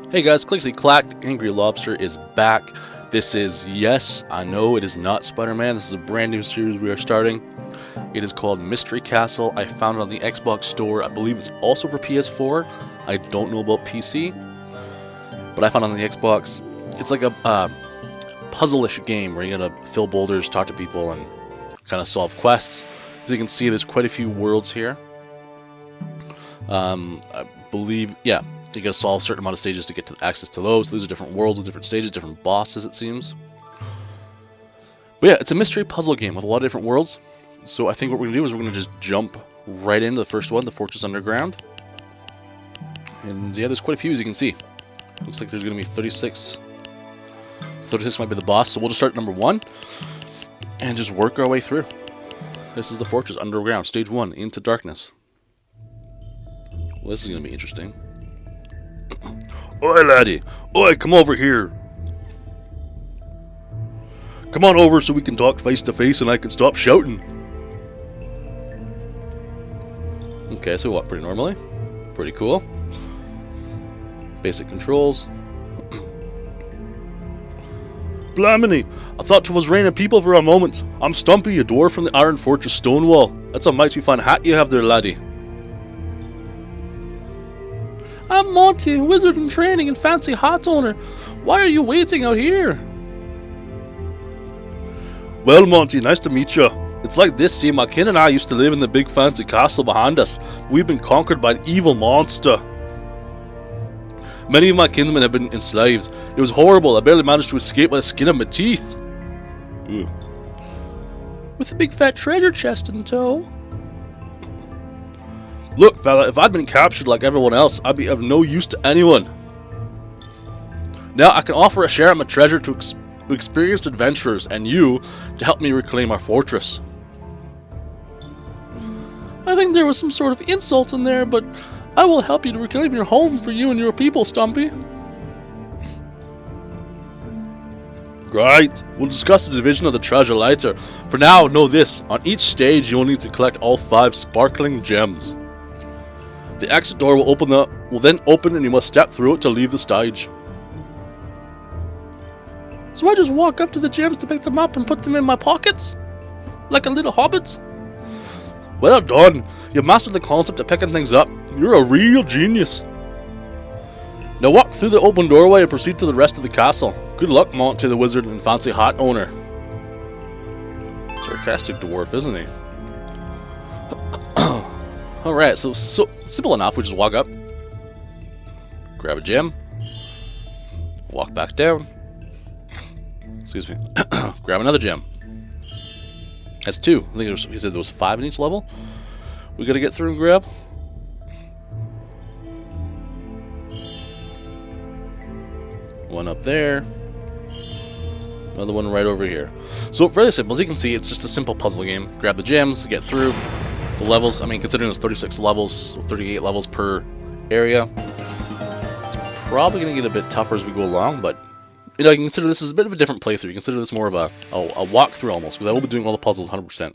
Hey guys, Clickety Clack, Angry Lobster is back. This is, yes, I know it is not Spider-Man. This is a brand new series we are starting. It is called Mystery Castle. I found it on the Xbox store. I believe it's also for PS4. I don't know about PC, but I found it on the Xbox. It's like a puzzle-ish game where you gotta fill boulders, talk to people, and kind of solve quests. As you can see, there's quite a few worlds here. I believe, yeah. You gotta solve a certain amount of stages to get to access to those. These are different worlds with different stages, different bosses, it seems. But yeah, it's a mystery puzzle game with a lot of different worlds. So I think what we're gonna do is we're gonna just jump right into the first one, the Fortress Underground. And yeah, there's quite a few as you can see. Looks like there's gonna be 36. 36 might be the boss, so we'll just start at number 1 and just work our way through. This is the Fortress Underground, stage 1, Into Darkness. Well, this is gonna be interesting. Oi, laddie! Oi, come over here! Come on over so we can talk face to face and I can stop shouting. Okay, so what? Pretty normally? Pretty cool. Basic controls. Blamini! I thought 'twas raining people for a moment. I'm Stumpy, a dwarf from the Iron Fortress Stonewall. That's a mighty fine hat you have there, laddie. I'm Monty, wizard in training and fancy hat owner. Why are you waiting out here? Well, Monty, nice to meet you. It's like this, see, my kin and I used to live in the big fancy castle behind us. We've been conquered by an evil monster. Many of my kinsmen have been enslaved. It was horrible. I barely managed to escape by the skin of my teeth. Ooh. With a big fat treasure chest in tow. Look, fella, if I'd been captured like everyone else, I'd be of no use to anyone. Now I can offer a share of my treasure to experienced adventurers and you to help me reclaim our fortress. I think there was some sort of insult in there, but I will help you to reclaim your home for you and your people, Stumpy. Right, we'll discuss the division of the treasure later. For now, know this, on each stage you will need to collect all 5 sparkling gems. The exit door will then open and you must step through it to leave the stage. So I just walk up to the gems to pick them up and put them in my pockets? Like a little hobbit? Well done! You've mastered the concept of picking things up. You're a real genius. Now walk through the open doorway and proceed to the rest of the castle. Good luck, Monty the wizard and fancy hat owner. Sarcastic dwarf, isn't he? Alright, so simple enough. We just walk up, grab a gem, walk back down, excuse me, grab another gem. That's 2. I think he said there was 5 in each level. We gotta get through and grab. One up there, another one right over here. So fairly simple. As you can see, it's just a simple puzzle game. Grab the gems, get through. The levels, I mean, considering there's 36 levels, 38 levels per area, it's probably going to get a bit tougher as we go along, but, you know, you can consider this as a bit of a different playthrough. You consider this more of a walkthrough almost, because I will be doing all the puzzles 100%.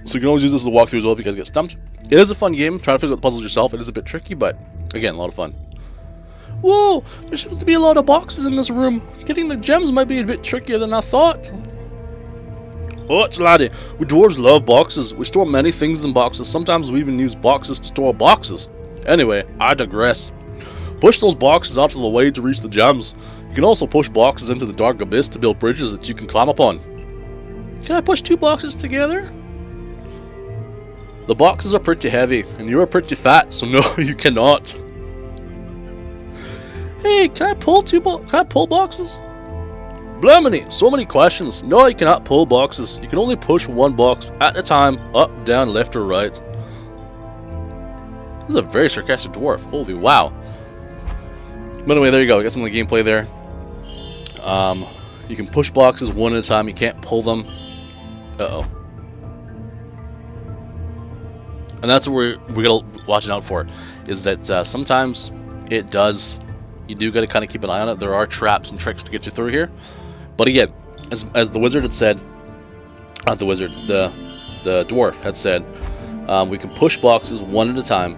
So you can always use this as a walkthrough as well if you guys get stumped. It is a fun game, trying to figure out the puzzles yourself. It is a bit tricky, but, again, a lot of fun. Whoa, there seems to be a lot of boxes in this room. Getting the gems might be a bit trickier than I thought. Oh, laddie, we dwarves love boxes. We store many things in boxes. Sometimes we even use boxes to store boxes. Anyway, I digress. Push those boxes out of the way to reach the gems. You can also push boxes into the dark abyss to build bridges that you can climb upon. Can I push 2 boxes together? The boxes are pretty heavy, and you are pretty fat, so no, you cannot. Hey, can I pull boxes? Blamini, so many questions. No, you cannot pull boxes. You can only push 1 box at a time, up, down, left, or right. This is a very sarcastic dwarf. Holy wow. But anyway, there you go. We got some of the gameplay there. You can push boxes 1 at a time. You can't pull them. Uh-oh. And that's what we're going to watch out for. Is that sometimes it does... You do got to kind of keep an eye on it. There are traps and tricks to get you through here. But again, as the wizard had said, not the wizard, the dwarf had said, we can push boxes 1 at a time.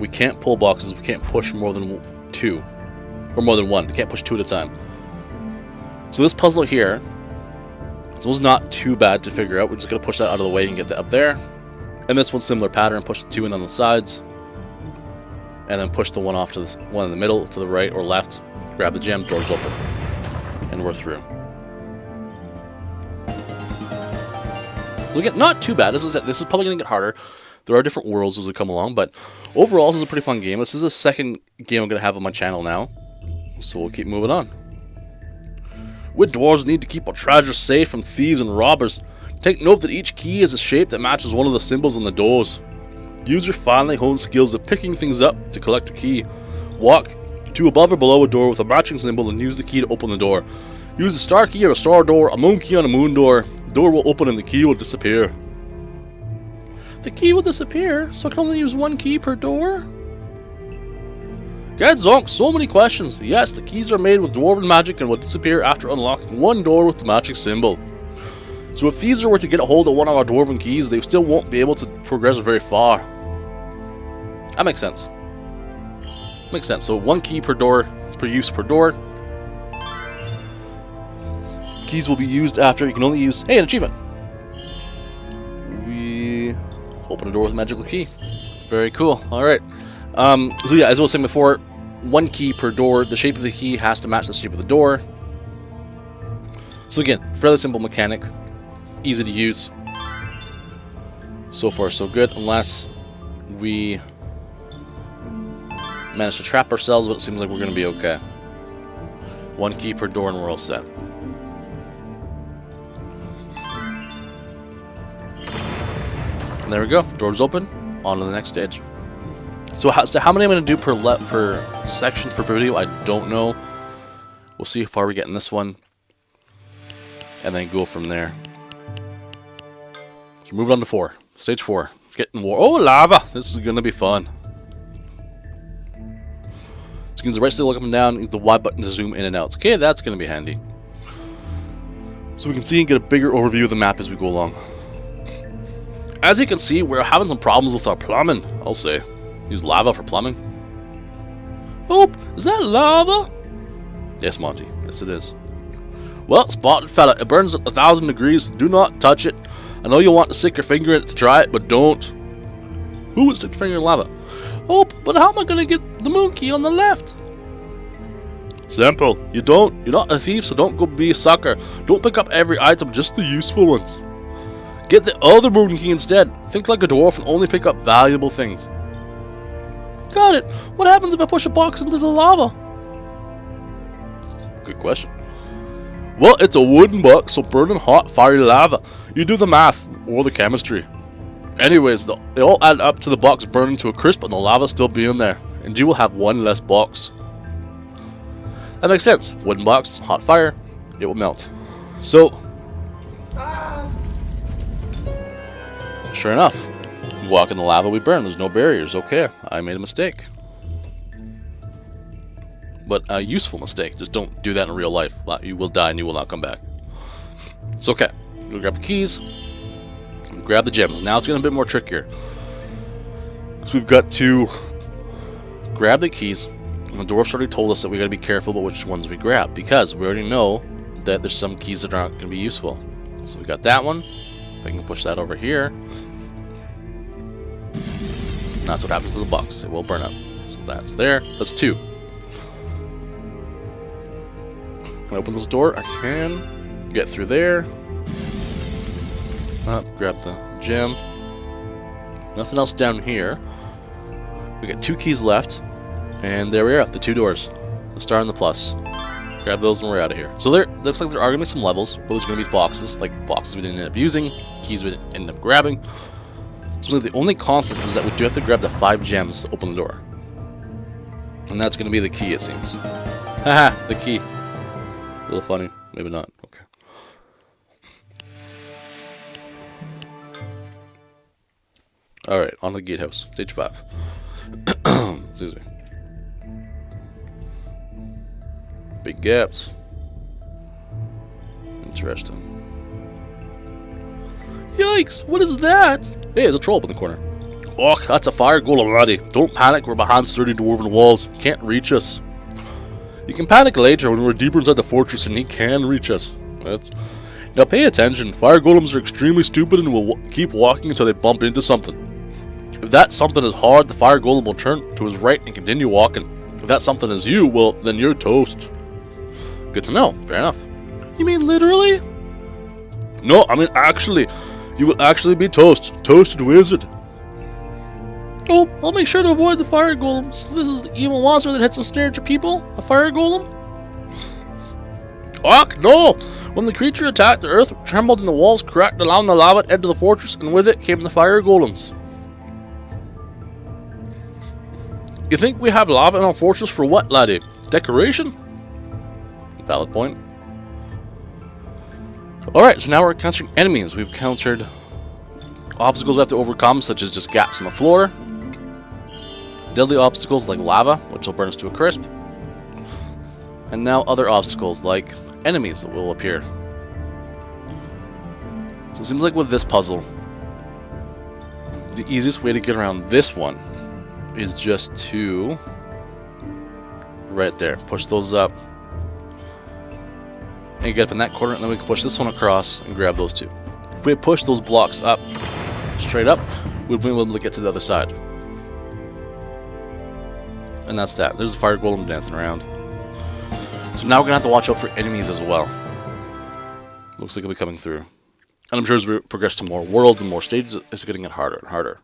we can't pull boxes. We can't push more than 2. Or more than 1. We can't push 2 at a time. So this puzzle here, this one's not too bad to figure out. We're just going to push that out of the way and get that up there. And this one's similar pattern. Push the 2 in on the sides. And then push the one off to the one in the middle, to the right or left. Grab the gem, doors open. And we're through. So again, not too bad. This is probably going to get harder. There are different worlds as we come along, but overall this is a pretty fun game. This is the second game I'm going to have on my channel now. So we'll keep moving on. We dwarves need to keep our treasure safe from thieves and robbers. Take note that each key is a shape that matches one of the symbols on the doors. Use your finely honed skills of picking things up to collect a key. Walk to above or below a door with a matching symbol and use the key to open the door. Use a star key on a star door, a moon key on a moon door. The door will open and the key will disappear. The key will disappear, so I can only use 1 key per door? God zonk, so many questions. Yes, the keys are made with dwarven magic and will disappear after unlocking 1 door with the matching symbol. So if thieves were to get a hold of one of our dwarven keys, they still won't be able to progress very far. That makes sense. Makes sense. So 1 key per door, per use per door. Keys will be used after. You can only use... Hey, an achievement! We open a door with a magical key. Very cool. Alright. So yeah, as I was saying before, 1 key per door. The shape of the key has to match the shape of the door. So again, fairly simple mechanic. Easy to use. So far so good, unless we manage to trap ourselves, but it seems like we're going to be okay. 1 key per door and we're all set. And there we go, doors open, on to the next stage. So how many I'm going to do per section per video, I don't know. We'll see how far we get in this one, and then go from there. So move on to 4. Stage 4. Getting war. Oh, lava! This is going to be fun. So you can use the right stick to look up and down, use the Y button to zoom in and out. Okay, that's going to be handy. So we can see and get a bigger overview of the map as we go along. As you can see, we're having some problems with our plumbing, I'll say. Use lava for plumbing. Oh, is that lava? Yes, Monty. Yes, it is. Well, spotted fella, it burns at 1,000 degrees. Do not touch it. I know you want to stick your finger in it to try it, but don't. Who would stick their finger in lava? Oh, but how am I going to get the moon key on the left? Simple. You're not a thief, so don't go be a sucker. Don't pick up every item, just the useful ones. Get the other moon key instead. Think like a dwarf and only pick up valuable things. Got it. What happens if I push a box into the lava? Good question. Well, it's a wooden box, so burning hot, fiery lava. You do the math, or the chemistry. Anyways, they all add up to the box burning to a crisp and the lava still being there. And you will have 1 less box. That makes sense. Wooden box, hot fire, it will melt. So, sure enough, you walk in the lava, we burn. There's no barriers. Okay, I made a mistake. But a useful mistake. Just don't do that in real life. You will die and you will not come back. It's okay. We'll grab the keys. Grab the gems. Now it's getting a bit more trickier. So we've got to grab the keys. And the dwarfs already told us that we got to be careful about which ones we grab, because we already know that there's some keys that aren't going to be useful. So we got that one. I can push that over here. And that's what happens to the box. It will burn up. So that's there. That's 2. Can I open this door? I can. Get through there. Grab the gem. Nothing else down here. We got 2 keys left. And there we are, the 2 doors. The star and the plus. Grab those and we're out of here. So there looks like there are going to be some levels where there's going to be boxes, like boxes we didn't end up using, keys we didn't end up grabbing. So the only constant is that we do have to grab the 5 gems to open the door. And that's going to be the key, it seems. Haha, the key. A little funny. Maybe not. Okay. Alright, on to the gatehouse. Stage 5. Excuse me. Big gaps. Interesting. Yikes! What is that? Hey, there's a troll up in the corner. Oh, that's a fire golem, laddie. Don't panic, we're behind sturdy dwarven walls. Can't reach us. You can panic later when we're deeper inside the fortress and he can reach us. Now pay attention, fire golems are extremely stupid and will keep walking until they bump into something. If that something is hard, the fire golem will turn to his right and continue walking. If that something is you, well, then you're toast. Good to know, fair enough. You mean literally? No, I mean actually. You will actually be toast. Toasted wizard. Oh, I'll make sure to avoid the fire golems. This is the evil monster that hits and snares your people? A fire golem? Och, no! When the creature attacked, the earth trembled and the walls cracked, allowing the lava to enter the fortress, and with it came the fire golems. You think we have lava in our fortress for what, laddie? Decoration? Valid point. Alright, so now we're encountering enemies. We've encountered obstacles we have to overcome, such as just gaps in the floor. Deadly obstacles like lava, which will burn us to a crisp. And now other obstacles like enemies that will appear. So it seems like with this puzzle, the easiest way to get around this one is just to right there, push those up. And you get up in that corner, and then we can push this one across and grab those two. If we had pushed those blocks up, straight up, we'd be able to get to the other side. And that's that. There's a fire golem dancing around. So now we're going to have to watch out for enemies as well. Looks like it'll be coming through. And I'm sure as we progress to more worlds and more stages, it's getting harder and harder.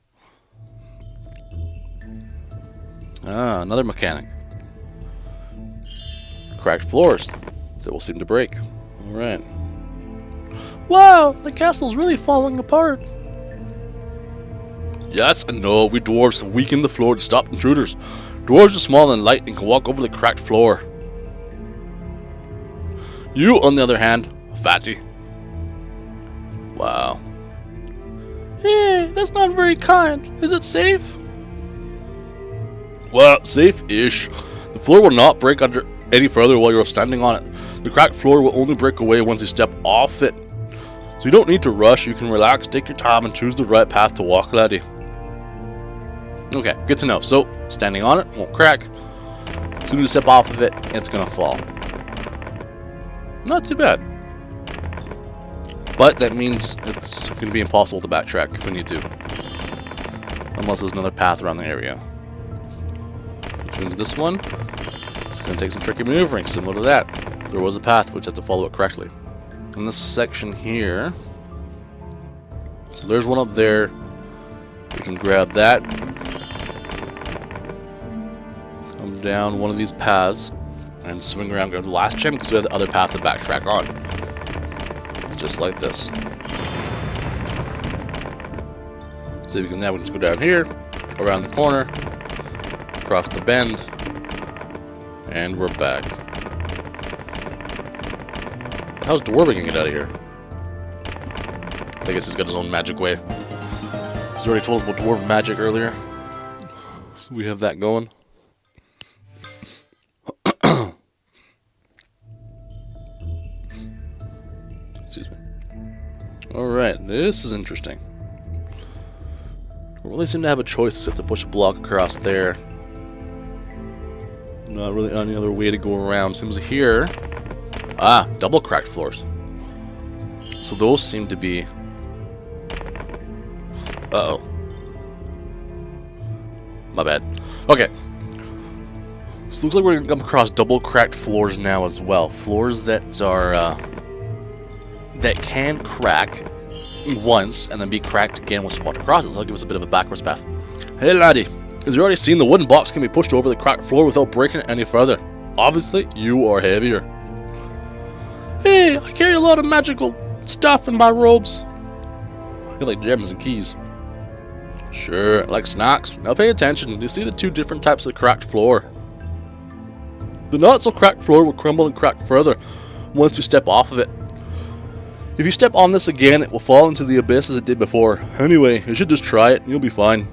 Ah, another mechanic. Cracked floors that will seem to break. Alright. Wow, the castle's really falling apart. Yes and no, we dwarves have weakened the floor to stop intruders. Dwarves are small and light and can walk over the cracked floor. You, on the other hand, fatty. Wow. Hey, that's not very kind. Is it safe? Well, safe-ish. The floor will not break under any further while you're standing on it. The cracked floor will only break away once you step off it. So you don't need to rush, you can relax, take your time, and choose the right path to walk, laddie. Okay, good to know. So, standing on it won't crack. As soon as you step off of it, it's gonna fall. Not too bad. But that means it's gonna be impossible to backtrack if we need to. Unless there's another path around the area. Which means this one is gonna take some tricky maneuvering, similar to that. There was a path, which I had to follow it correctly. In this section here, so there's one up there. We can grab that. Come down one of these paths and swing around, go to the last gem because we have the other path to backtrack on. Just like this. So we can now just go down here, around the corner, across the bend, and we're back. How's Dwarven gonna get out of here? I guess he's got his own magic way. He's already told us about dwarven magic earlier. So we have that going. Excuse me. Alright, this is interesting. We really seem to have a choice except to push a block across there. Not really any other way to go around. Seems here. Ah, double cracked floors. So those seem to be... Uh-oh. My bad. Okay. So it looks like we're going to come across double cracked floors now as well. Floors that are... that can crack once and then be cracked again once you walk across it. So that'll give us a bit of a backwards path. Hey laddie, as you already seen, the wooden box can be pushed over the cracked floor without breaking it any further. Obviously, you are heavier. Hey, I carry a lot of magical stuff in my robes. I feel like gems and keys. Sure, like snacks. Now pay attention. You see the two different types of cracked floor. The not so cracked floor will crumble and crack further once you step off of it. If you step on this again, it will fall into the abyss as it did before. Anyway, you should just try it and you'll be fine.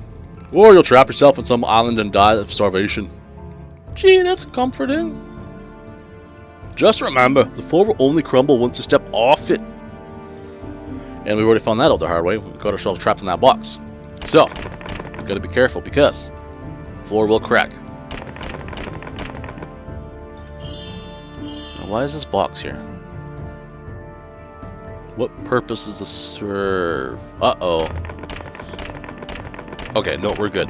Or you'll trap yourself on some island and die of starvation. Gee, that's comforting. Just remember, the floor will only crumble once you step off it. And we've already found that out the hard way. We got ourselves trapped in that box. So, Gotta be careful because floor will crack. Now, why is this box here? What purpose does this serve? Uh-oh. Okay, no, we're good.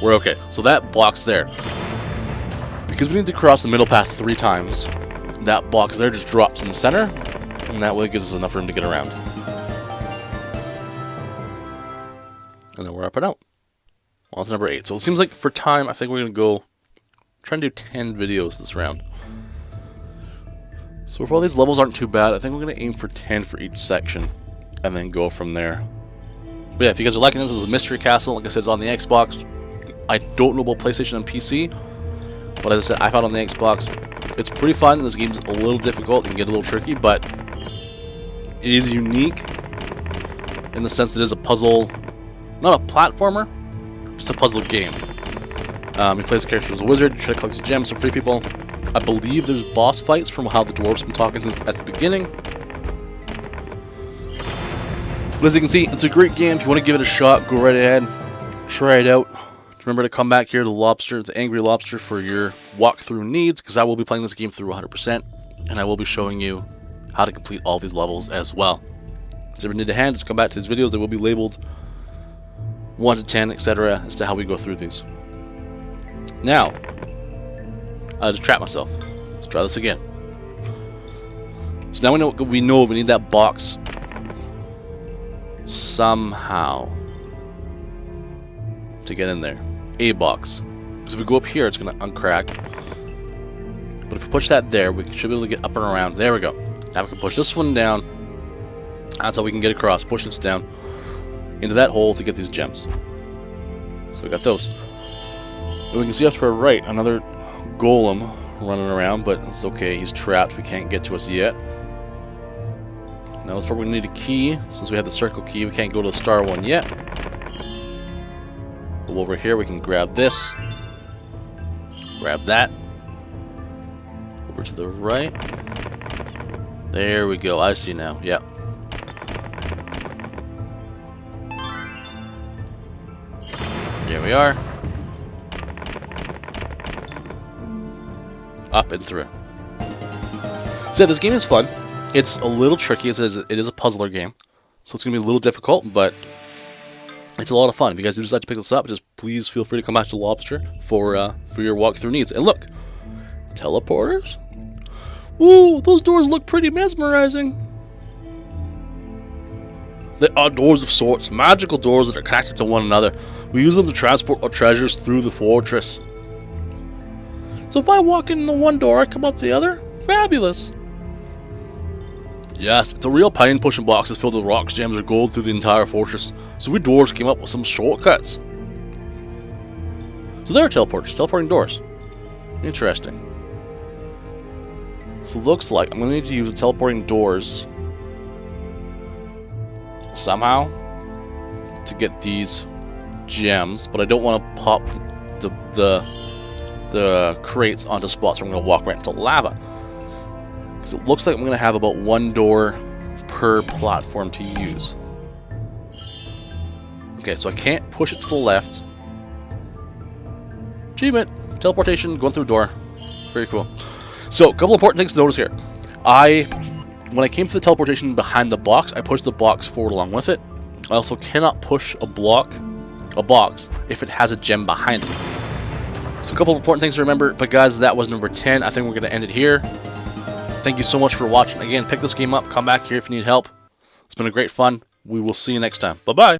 We're okay. So that block's there. Because we need to cross the middle path 3 times, that box there just drops in the center, and that way gives us enough room to get around. And then we're up and out. Well, it's number 8. So it seems like for time, I think we're going to go try and do 10 videos this round. So if all these levels aren't too bad, I think we're going to aim for 10 for each section, and then go from there. But yeah, if you guys are liking this, this is a Mystery Castle. Like I said, it's on the Xbox. I don't know about PlayStation and PC, but as I said, I found on the Xbox. It's pretty fun. This game's a little difficult and get a little tricky, but it is unique in the sense that it is a puzzle, not a platformer, just a puzzle game. He plays the character as a wizard, try to collect his gems, some free people. I believe there's boss fights from how the dwarves have been talking since at the beginning. But as you can see, it's a great game. If you want to give it a shot, go right ahead, try it out. Remember to come back here to Lobster, the Angry Lobster, for your walkthrough needs, because I will be playing this game through 100%, and I will be showing you how to complete all these levels as well. So if you need a hand, just come back to these videos. They will be labeled 1 to 10, etc. as to how we go through these. Now, I just trapped myself. Let's try this again. So now we know we need that box somehow to get in there. A box. Because if we go up here, it's going to uncrack. But if we push that there, we should be able to get up and around. There we go. Now we can push this one down. That's how we can get across. Push this down into that hole to get these gems. So we got those. And we can see up to our right another golem running around, but it's okay. He's trapped. We can't get to us yet. Now let's probably need a key. Since we have the circle key, we can't go to the star one yet. But over here, we can grab this. Grab that. Over to the right. There we go. I see now. Yep. Here we are. Up and through. So this game is fun. It's a little tricky. It is a puzzler game, so it's going to be a little difficult, but it's a lot of fun. If you guys do decide to pick this up, just please feel free to come back to Lobster for your walkthrough needs. And look, teleporters. Ooh, those doors look pretty mesmerizing. They are doors of sorts, magical doors that are connected to one another. We use them to transport our treasures through the fortress. So if I walk in the one door, I come up the other? Fabulous! Yes, it's a real pain pushing boxes filled with rocks, gems, or gold through the entire fortress. So we dwarves came up with some shortcuts. So there are teleporters, teleporting doors. Interesting. So it looks like I'm going to need to use the teleporting doors somehow to get these gems, but I don't want to pop the crates onto spots where I'm going to walk right into lava. Because it looks like I'm going to have about one door per platform to use. Okay, so I can't push it to the left. Achievement! Teleportation, going through a door. Very cool. So, a couple important things to notice here. When I came to the teleportation behind the box, I pushed the box forward along with it. I also cannot push a box, if it has a gem behind it. So a couple of important things to remember, but guys, that was number 10. I think we're going to end it here. Thank you so much for watching. Again, pick this game up, come back here if you need help. It's been a great fun. We will see you next time. Bye-bye.